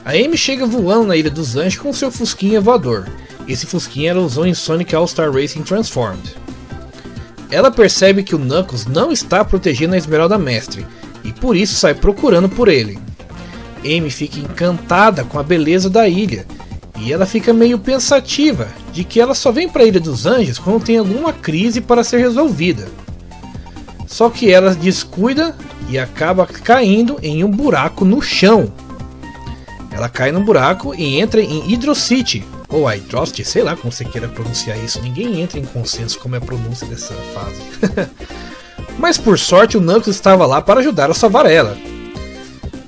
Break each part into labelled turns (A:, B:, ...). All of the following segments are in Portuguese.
A: A Amy chega voando na Ilha dos Anjos com seu fusquinha voador. Esse fusquinha ela usou em Sonic All-Star Racing Transformed. Ela percebe que o Knuckles não está protegendo a Esmeralda Mestre, e por isso sai procurando por ele. Amy fica encantada com a beleza da ilha, e ela fica meio pensativa de que ela só vem para a Ilha dos Anjos quando tem alguma crise para ser resolvida. Só que ela descuida e acaba caindo em um buraco no chão. Ela cai num buraco e entra em Hydro City, ou Hydrost, sei lá como você queira pronunciar isso, ninguém entra em consenso como é a pronúncia dessa fase. Mas por sorte o Knuckles estava lá para ajudar a salvar ela.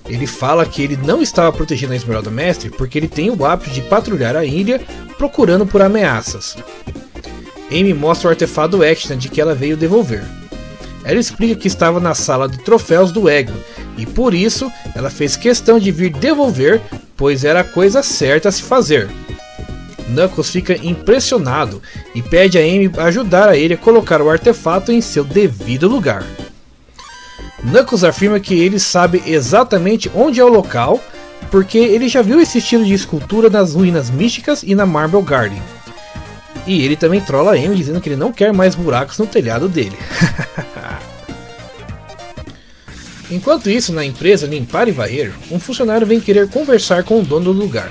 A: Ele fala que ele não estava protegendo a Esmeralda Mestre porque ele tem o hábito de patrulhar a ilha procurando por ameaças. Amy mostra o artefato Extra de que ela veio devolver. Ela explica que estava na sala de troféus do Eggman e por isso ela fez questão de vir devolver, pois era a coisa certa a se fazer. Knuckles fica impressionado e pede a Amy ajudar ele a colocar o artefato em seu devido lugar. Knuckles afirma que ele sabe exatamente onde é o local, porque ele já viu esse estilo de escultura nas ruínas místicas e na Marble Garden. E ele também trola a Amy dizendo que ele não quer mais buracos no telhado dele. Enquanto isso, na empresa Limpar e Varrer, um funcionário vem querer conversar com o dono do lugar.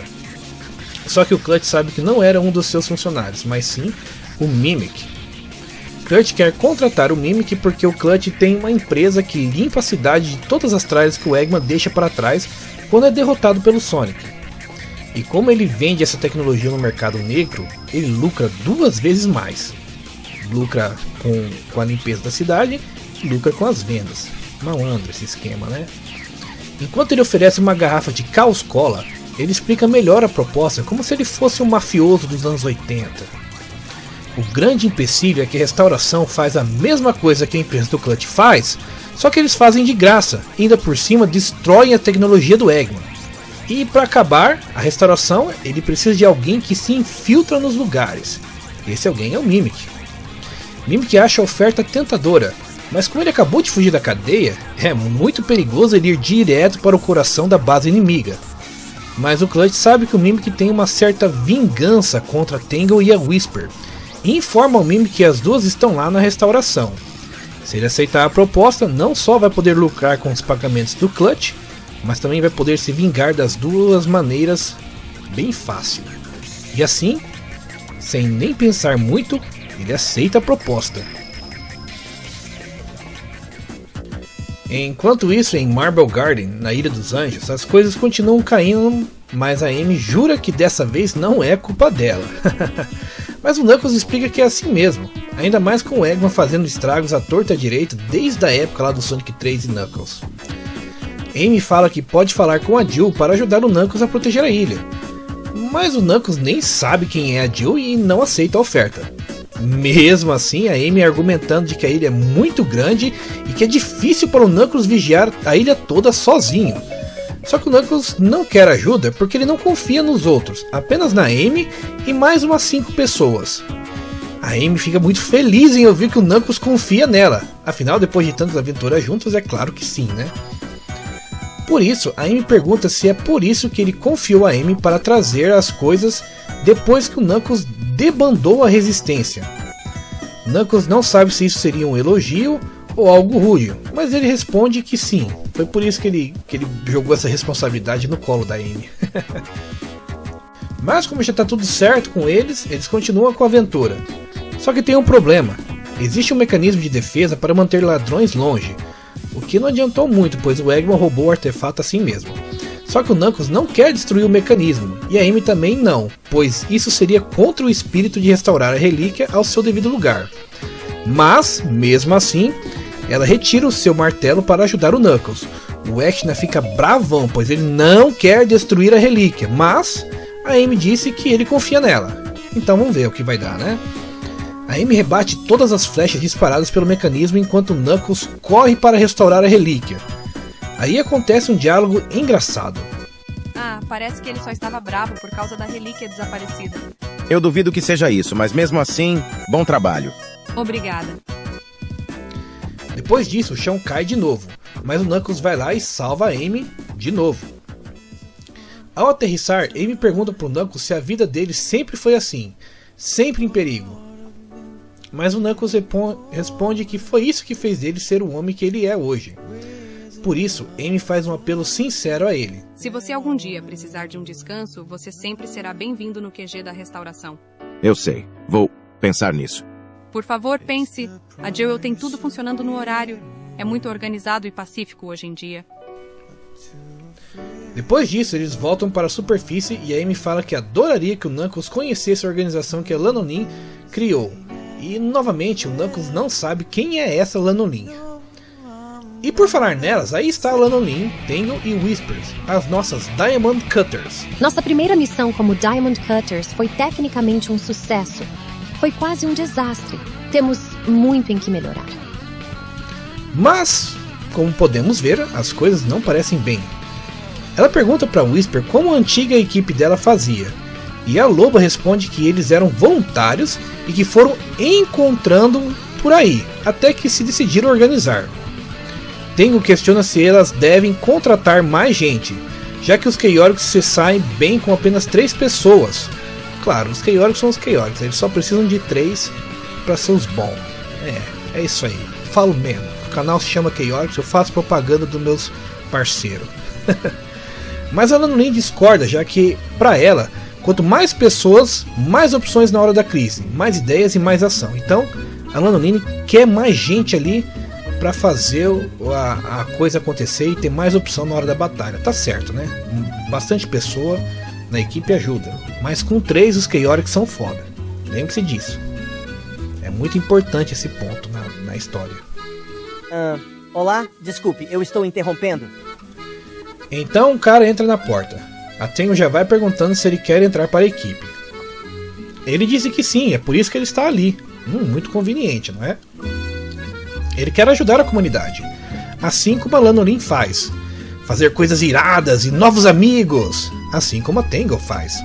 A: Só que o Clutch sabe que não era um dos seus funcionários, mas sim o Mimic. Clutch quer contratar o Mimic porque o Clutch tem uma empresa que limpa a cidade de todas as tralhas que o Eggman deixa para trás quando é derrotado pelo Sonic. E como ele vende essa tecnologia no mercado negro, ele lucra 2 vezes mais. Lucra com a limpeza da cidade e lucra com as vendas. Malandro esse esquema, né? Enquanto ele oferece uma garrafa de Caos Cola, ele explica melhor a proposta, como se ele fosse um mafioso dos anos 80. O grande empecilho é que a restauração faz a mesma coisa que a empresa do Clutch faz, só que eles fazem de graça, e ainda por cima destroem a tecnologia do Eggman. E para acabar a restauração, ele precisa de alguém que se infiltra nos lugares. Esse alguém é o Mimic. Mimic acha a oferta tentadora, mas como ele acabou de fugir da cadeia, é muito perigoso ele ir direto para o coração da base inimiga. Mas o Clutch sabe que o Mimic tem uma certa vingança contra a Tangle e a Whisper, e informa ao Mimic que as duas estão lá na restauração. Se ele aceitar a proposta, não só vai poder lucrar com os pagamentos do Clutch, mas também vai poder se vingar das duas maneiras bem fácil. E assim, sem nem pensar muito, ele aceita a proposta. Enquanto isso, em Marble Garden, na Ilha dos Anjos, as coisas continuam caindo, mas a Amy jura que dessa vez não é culpa dela. Mas o Knuckles explica que é assim mesmo, ainda mais com o Eggman fazendo estragos à torta direita desde a época lá do Sonic 3 e Knuckles. Amy fala que pode falar com a Jill para ajudar o Knuckles a proteger a ilha, mas o Knuckles nem sabe quem é a Jill e não aceita a oferta. Mesmo assim, a Amy argumentando de que a ilha é muito grande e que é difícil para o Knuckles vigiar a ilha toda sozinho. Só que o Knuckles não quer ajuda porque ele não confia nos outros, apenas na Amy e mais umas 5 pessoas. A Amy fica muito feliz em ouvir que o Knuckles confia nela, afinal depois de tantas aventuras juntos é claro que sim, né? Por isso, a Amy pergunta se é por isso que ele confiou a Amy para trazer as coisas depois que o Knuckles debandou a resistência. Knuckles não sabe se isso seria um elogio ou algo rude, mas ele responde que sim, foi por isso que ele jogou essa responsabilidade no colo da Amy. Mas como já está tudo certo com eles continuam com a aventura. Só que tem um problema, existe um mecanismo de defesa para manter ladrões longe, o que não adiantou muito, pois o Eggman roubou o artefato assim mesmo. Só que o Knuckles não quer destruir o mecanismo, e a Amy também não, pois isso seria contra o espírito de restaurar a relíquia ao seu devido lugar. Mas, mesmo assim, ela retira o seu martelo para ajudar o Knuckles. O Echidna fica bravão, pois ele não quer destruir a relíquia, mas a Amy disse que ele confia nela. Então vamos ver o que vai dar, né? A Amy rebate todas as flechas disparadas pelo mecanismo enquanto o Knuckles corre para restaurar a relíquia. Aí acontece um diálogo engraçado.
B: Parece que ele só estava bravo por causa da relíquia desaparecida.
C: Eu duvido que seja isso, mas mesmo assim, bom trabalho.
B: Obrigada.
A: Depois disso, o chão cai de novo, mas o Knuckles vai lá e salva a Amy de novo. Ao aterrissar, Amy pergunta pro Knuckles se a vida dele sempre foi assim, sempre em perigo. Mas o Knuckles responde que foi isso que fez dele ser o homem que ele é hoje. Por isso, Amy faz um apelo sincero a ele.
B: Se você algum dia precisar de um descanso, você sempre será bem-vindo no QG da restauração.
C: Eu sei. Vou pensar nisso.
B: Por favor, pense. A Jewel tem tudo funcionando no horário. É muito organizado e pacífico hoje em dia.
A: Depois disso, eles voltam para a superfície e a Amy fala que adoraria que o Knuckles conhecesse a organização que a Lanoline criou. E, novamente, o Knuckles não sabe quem é essa Lanoline. E por falar nelas, aí está a Lanoline, Tangle e Whispers, as nossas Diamond Cutters.
D: Nossa primeira missão como Diamond Cutters foi tecnicamente um sucesso. Foi quase um desastre. Temos muito em que melhorar.
A: Mas, como podemos ver, as coisas não parecem bem. Ela pergunta para Whisper como a antiga equipe dela fazia. E a Loba responde que eles eram voluntários e que foram encontrando por aí, até que se decidiram organizar. Tangle questiona se elas devem contratar mais gente, já que os Chaotix se saem bem com apenas 3 pessoas. Claro, os Chaotix são os Chaotix, eles só precisam de 3 para ser os bons. É isso aí, falo mesmo. O canal se chama Chaotix, eu faço propaganda dos meus parceiros. Mas a Lanoline discorda, já que, para ela, quanto mais pessoas, mais opções na hora da crise, mais ideias e mais ação. Então, a Lanoline quer mais gente ali para fazer a coisa acontecer e ter mais opção na hora da batalha. Tá certo, né? Bastante pessoa na equipe ajuda, mas com 3 os Chaotix são foda. Lembre-se disso. É muito importante esse ponto na história.
E: Olá, desculpe, eu estou interrompendo.
A: Então o cara entra na porta. A Tangle já vai perguntando se ele quer entrar para a equipe. Ele diz que sim, é por isso que ele está ali. Muito conveniente, não é? Ele quer ajudar a comunidade, assim como a Lanoline faz. Fazer coisas iradas e novos amigos, assim como a Tangle faz.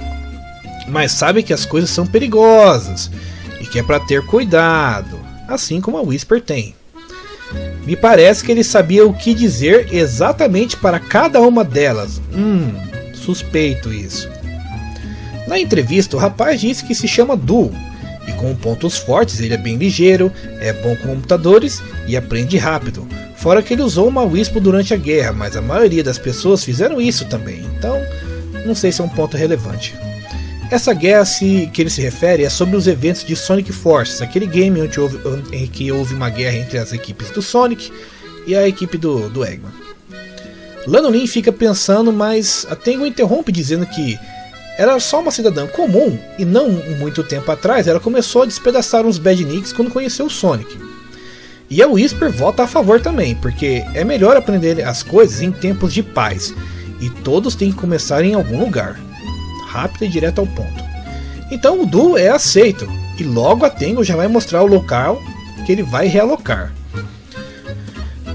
A: Mas sabe que as coisas são perigosas e que é para ter cuidado, assim como a Whisper tem. Me parece que ele sabia o que dizer exatamente para cada uma delas. Suspeito isso. Na entrevista, o rapaz disse que se chama Duo, e com pontos fortes ele é bem ligeiro, é bom com computadores e aprende rápido. Fora que ele usou uma Whisper durante a guerra, mas a maioria das pessoas fizeram isso também, então não sei se é um ponto relevante. Essa guerra que ele se refere é sobre os eventos de Sonic Forces, aquele game em que houve uma guerra entre as equipes do Sonic e a equipe do Eggman. Lanoline fica pensando, mas a Tangle interrompe dizendo que era só uma cidadã comum e não muito tempo atrás ela começou a despedaçar uns badniks quando conheceu o Sonic. E a Whisper vota a favor também, porque é melhor aprender as coisas em tempos de paz e todos têm que começar em algum lugar. Rápido e direto ao ponto. Então o Duo é aceito e logo a Tangle já vai mostrar o local que ele vai realocar.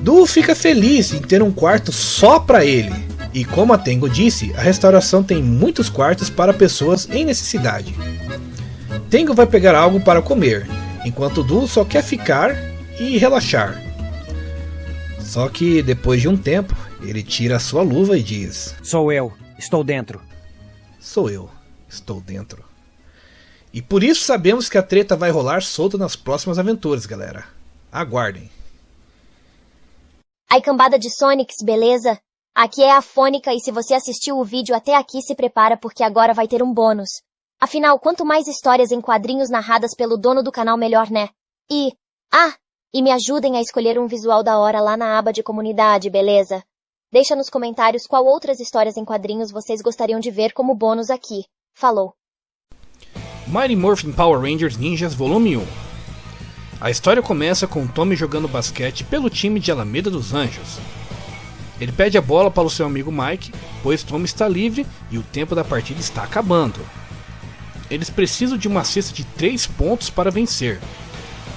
A: Duo fica feliz em ter um quarto só para ele e, como a Tangle disse, a restauração tem muitos quartos para pessoas em necessidade. Tangle vai pegar algo para comer, enquanto o Duo só quer ficar e relaxar. Só que depois de um tempo ele tira a sua luva e diz:
E: Sou eu, estou dentro.
A: Sou eu, estou dentro. E por isso sabemos que a treta vai rolar solta nas próximas aventuras, galera. Aguardem.
F: Aí, cambada de Sonics, beleza? Aqui é a Fônica e se você assistiu o vídeo até aqui, se prepara porque agora vai ter um bônus. Afinal, quanto mais histórias em quadrinhos narradas pelo dono do canal, melhor, né? E me ajudem a escolher um visual da hora lá na aba de comunidade, beleza? Deixa nos comentários qual outras histórias em quadrinhos vocês gostariam de ver como bônus aqui. Falou!
A: Mighty Morphin Power Rangers Ninjas Volume 1. A história começa com Tommy jogando basquete pelo time de Alameda dos Anjos. Ele pede a bola para o seu amigo Mike, pois Tommy está livre e o tempo da partida está acabando. Eles precisam de uma cesta de 3 pontos para vencer.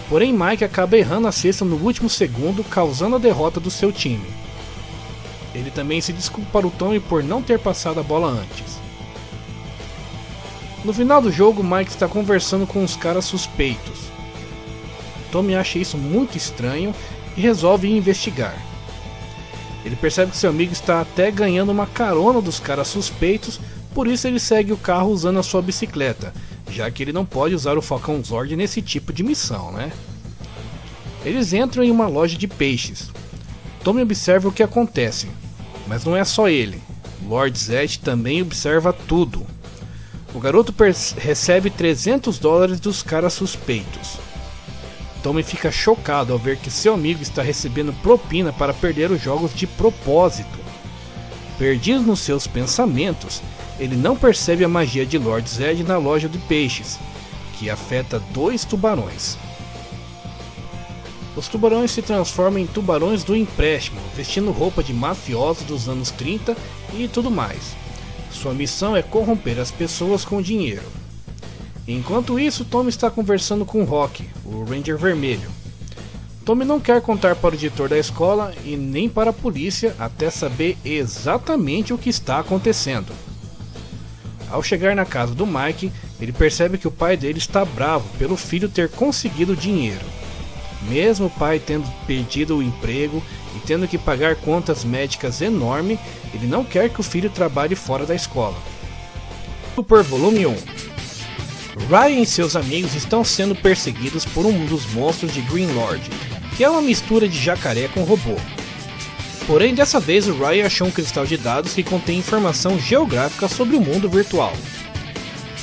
A: Porém, Mike acaba errando a cesta no último segundo, causando a derrota do seu time. Ele também se desculpa para o Tommy por não ter passado a bola antes. No final do jogo, Mike está conversando com uns caras suspeitos. Tommy acha isso muito estranho e resolve investigar. Ele percebe que seu amigo está até ganhando uma carona dos caras suspeitos, por isso ele segue o carro usando a sua bicicleta, já que ele não pode usar o Falcão Zord nesse tipo de missão, né? Eles entram em uma loja de peixes. Tommy observa o que acontece, mas não é só ele. Lord Zed também observa tudo. O garoto recebe $300 dos caras suspeitos. Tommy fica chocado ao ver que seu amigo está recebendo propina para perder os jogos de propósito. Perdido nos seus pensamentos, ele não percebe a magia de Lord Zed na loja de peixes, que afeta 2 tubarões. Os tubarões se transformam em tubarões do empréstimo, vestindo roupa de mafiosos dos anos 30 e tudo mais. Sua missão é corromper as pessoas com dinheiro. Enquanto isso, Tommy está conversando com Rock, o Ranger Vermelho. Tommy não quer contar para o diretor da escola e nem para a polícia até saber exatamente o que está acontecendo. Ao chegar na casa do Mike, ele percebe que o pai dele está bravo pelo filho ter conseguido dinheiro. Mesmo o pai tendo perdido o emprego e tendo que pagar contas médicas enormes, ele não quer que o filho trabalhe fora da escola. Super Volume 1. Ryan e seus amigos estão sendo perseguidos por um dos monstros de Green Lord, que é uma mistura de jacaré com robô. Porém, dessa vez o Ryan achou um cristal de dados que contém informação geográfica sobre o mundo virtual.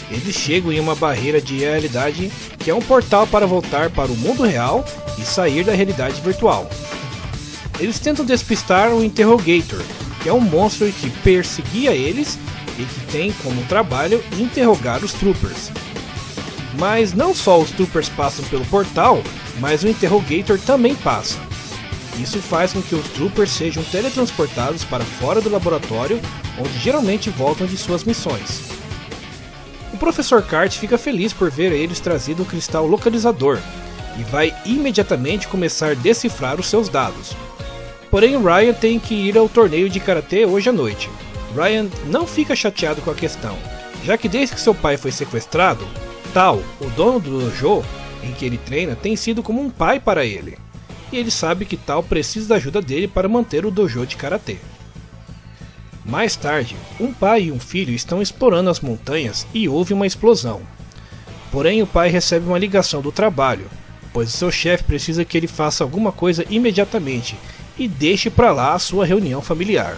A: Eles chegam em uma barreira de realidade que é um portal para voltar para o mundo real e sair da realidade virtual. Eles tentam despistar o Interrogator, que é um monstro que perseguia eles e que tem como trabalho interrogar os Troopers. Mas não só os Troopers passam pelo portal, mas o Interrogator também passa. Isso faz com que os Troopers sejam teletransportados para fora do laboratório, onde geralmente voltam de suas missões. O Professor Cart fica feliz por ver eles trazido o cristal localizador, e vai imediatamente começar a decifrar os seus dados. Porém, Ryan tem que ir ao torneio de karatê hoje à noite. Ryan não fica chateado com a questão, já que desde que seu pai foi sequestrado, Tal, o dono do dojo em que ele treina, tem sido como um pai para ele. E ele sabe que Tal precisa da ajuda dele para manter o dojo de karatê. Mais tarde, um pai e um filho estão explorando as montanhas e houve uma explosão. Porém, o pai recebe uma ligação do trabalho, pois o seu chefe precisa que ele faça alguma coisa imediatamente e deixe para lá a sua reunião familiar.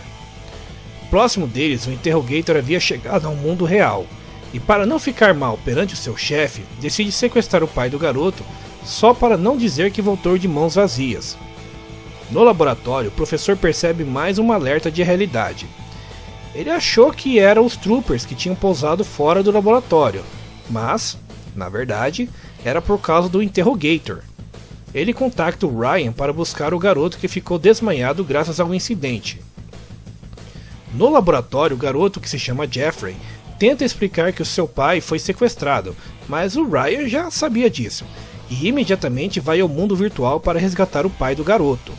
A: Próximo deles, o Interrogator havia chegado ao mundo real, e para não ficar mal perante o seu chefe, decide sequestrar o pai do garoto só para não dizer que voltou de mãos vazias. No laboratório, o professor percebe mais um alerta de realidade. Ele achou que eram os Troopers que tinham pousado fora do laboratório, mas, na verdade, era por causa do Interrogator. Ele contacta o Ryan para buscar o garoto que ficou desmaiado graças ao incidente. No laboratório, o garoto, que se chama Jeffrey, tenta explicar que o seu pai foi sequestrado, mas o Ryan já sabia disso, e imediatamente vai ao mundo virtual para resgatar o pai do garoto.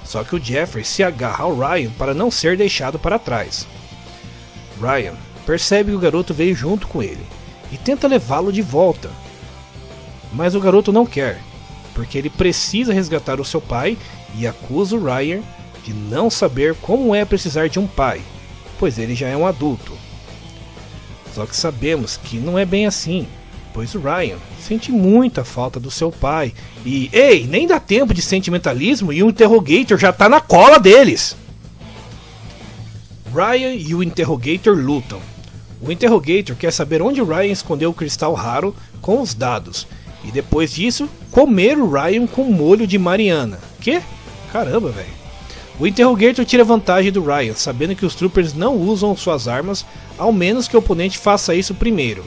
A: Só que o Jeffrey se agarra ao Ryan para não ser deixado para trás. Ryan percebe que o garoto veio junto com ele, e tenta levá-lo de volta. Mas o garoto não quer, porque ele precisa resgatar o seu pai e acusa o Ryan de não saber como é precisar de um pai, pois ele já é um adulto. Só que sabemos que não é bem assim, pois o Ryan sente muita falta do seu pai e, ei, nem dá tempo de sentimentalismo e o Interrogator já tá na cola deles. Ryan e o Interrogator lutam. O Interrogator quer saber onde o Ryan escondeu o cristal raro com os dados, e depois disso, comer o Ryan com molho de Mariana. Que? Caramba, velho. O Interrogator tira vantagem do Ryan, sabendo que os Troopers não usam suas armas, ao menos que o oponente faça isso primeiro.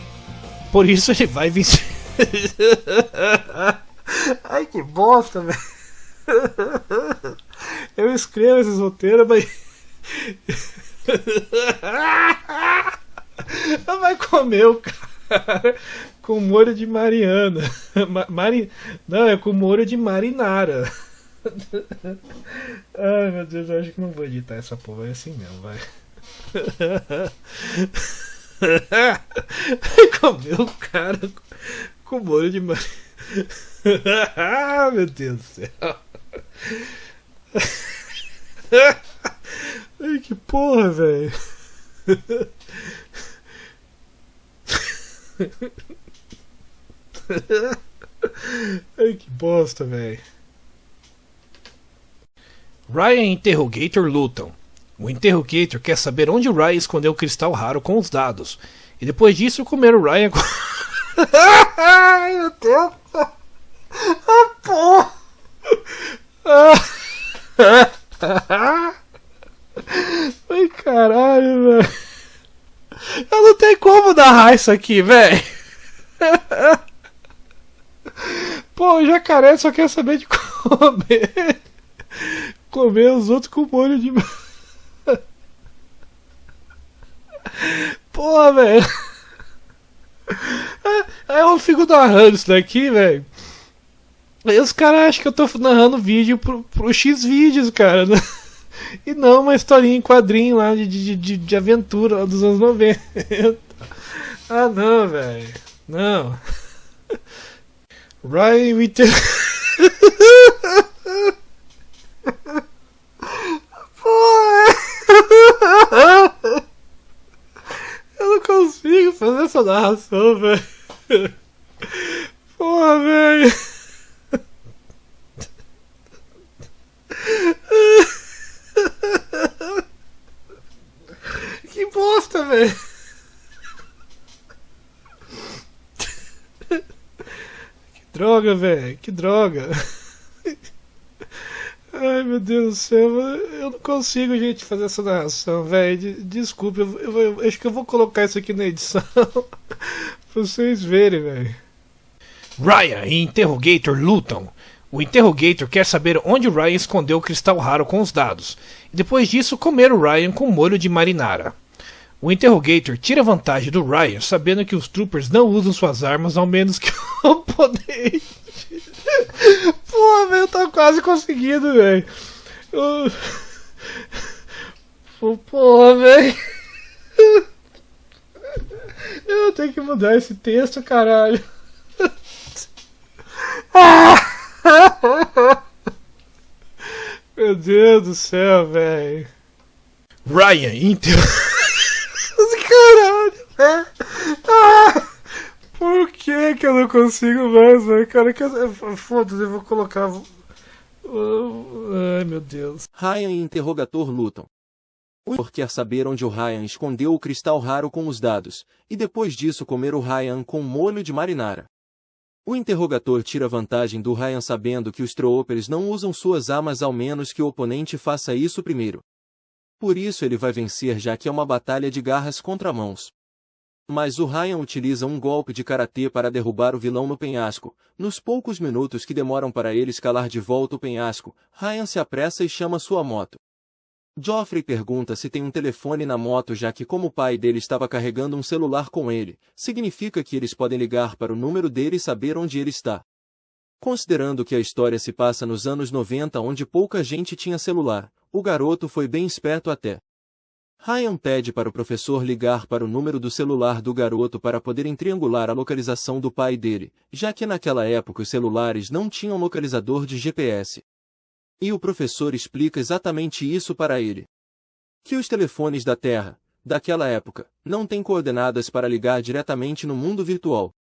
A: Por isso ele vai vencer. Ai, que bosta, velho. Eu escrevo esses roteiros, mas... Vai comer o cara com molho de Mariana. Não, é com molho de marinara. Ai, meu Deus, eu acho que não vou editar essa porra, é assim mesmo, vai. Vai comer o cara com molho de marinara. Ah, meu Deus do céu. Ai, que porra, velho. Ai, que bosta, velho. Ryan e Interrogator lutam. O Interrogator quer saber onde o Ryan escondeu o cristal raro com os dados. E depois disso, comer o Ryan com... Ai, meu Deus. Ah, porra. Ai, caralho, velho. Eu não tenho como narrar isso aqui, velho. Pô, o jacaré só quer saber de comer. Comer os outros com molho de... Porra, velho. Aí eu fico narrando isso daqui, velho. Aí os caras acham que eu tô narrando vídeo pro X-Vídeos, cara. E não uma historinha em quadrinho lá de aventura lá dos anos 90. Ah, não, velho. Não. Ryan Winter... Porra. Eu não consigo fazer essa narração, velho. Porra, velho. Que bosta, velho. Que droga, velho. Que droga. Ai, meu Deus do céu. Eu não consigo, gente, fazer essa narração, velho. Desculpa, eu acho que eu vou colocar isso aqui na edição pra vocês verem, velho. Ryan e Interrogator lutam. O Interrogator quer saber onde o Ryan escondeu o cristal raro com os dados. E depois disso, comer o Ryan com molho de marinara. O Interrogator tira vantagem do Ryan, sabendo que os troopers não usam suas armas, ao menos que o oponente. Pô, velho, tá quase conseguindo, velho. Porra, velho. Eu tenho que mudar esse texto, caralho. Meu Deus do céu, velho. Ryan, caralho. Por que eu não consigo mais, velho? Cara, foda-se, eu vou colocar... Ai, meu Deus.
G: Ryan e Interrogator lutam. O Interrogator quer saber onde o Ryan escondeu o cristal raro com os dados, e depois disso comer o Ryan com molho de marinara. O Interrogator tira vantagem do Ryan sabendo que os troopers não usam suas armas ao menos que o oponente faça isso primeiro. Por isso ele vai vencer, já que é uma batalha de garras contra mãos. Mas o Ryan utiliza um golpe de karatê para derrubar o vilão no penhasco. Nos poucos minutos que demoram para ele escalar de volta o penhasco, Ryan se apressa e chama sua moto. Joffrey pergunta se tem um telefone na moto, já que como o pai dele estava carregando um celular com ele, significa que eles podem ligar para o número dele e saber onde ele está. Considerando que a história se passa nos anos 90, onde pouca gente tinha celular, o garoto foi bem esperto até. Ryan pede para o professor ligar para o número do celular do garoto para poderem triangular a localização do pai dele, já que naquela época os celulares não tinham localizador de GPS. E o professor explica exatamente isso para ele. Que os telefones da Terra, daquela época, não têm coordenadas para ligar diretamente no mundo virtual.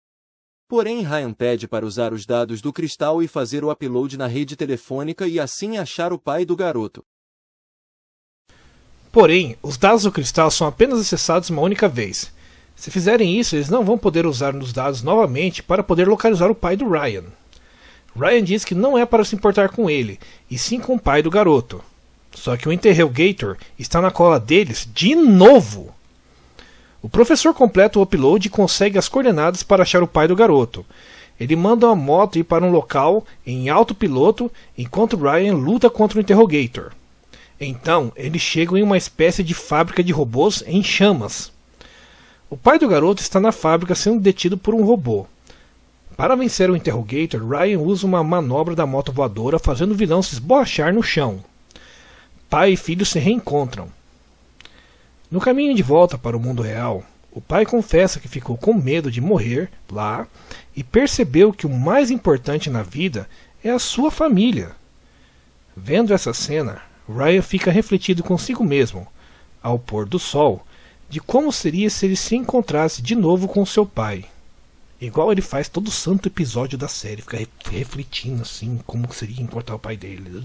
G: Porém, Ryan pede para usar os dados do cristal e fazer o upload na rede telefônica e assim achar o pai do garoto.
A: Porém, os dados do cristal são apenas acessados uma única vez. Se fizerem isso, eles não vão poder usar os dados novamente para poder localizar o pai do Ryan. Ryan diz que não é para se importar com ele, e sim com o pai do garoto. Só que o Interrogator está na cola deles de novo. O professor completa o upload e consegue as coordenadas para achar o pai do garoto. Ele manda uma moto ir para um local em alto piloto, enquanto Ryan luta contra o Interrogator. Então, eles chegam em uma espécie de fábrica de robôs em chamas. O pai do garoto está na fábrica sendo detido por um robô. Para vencer o Interrogator, Ryan usa uma manobra da moto voadora, fazendo o vilão se esborrachar no chão. Pai e filho se reencontram. No caminho de volta para o mundo real, o pai confessa que ficou com medo de morrer lá e percebeu que o mais importante na vida é a sua família. Vendo essa cena, Ryan fica refletido consigo mesmo, ao pôr do sol, de como seria se ele se encontrasse de novo com seu pai. Igual ele faz todo santo episódio da série, fica refletindo assim, como seria encontrar o pai dele.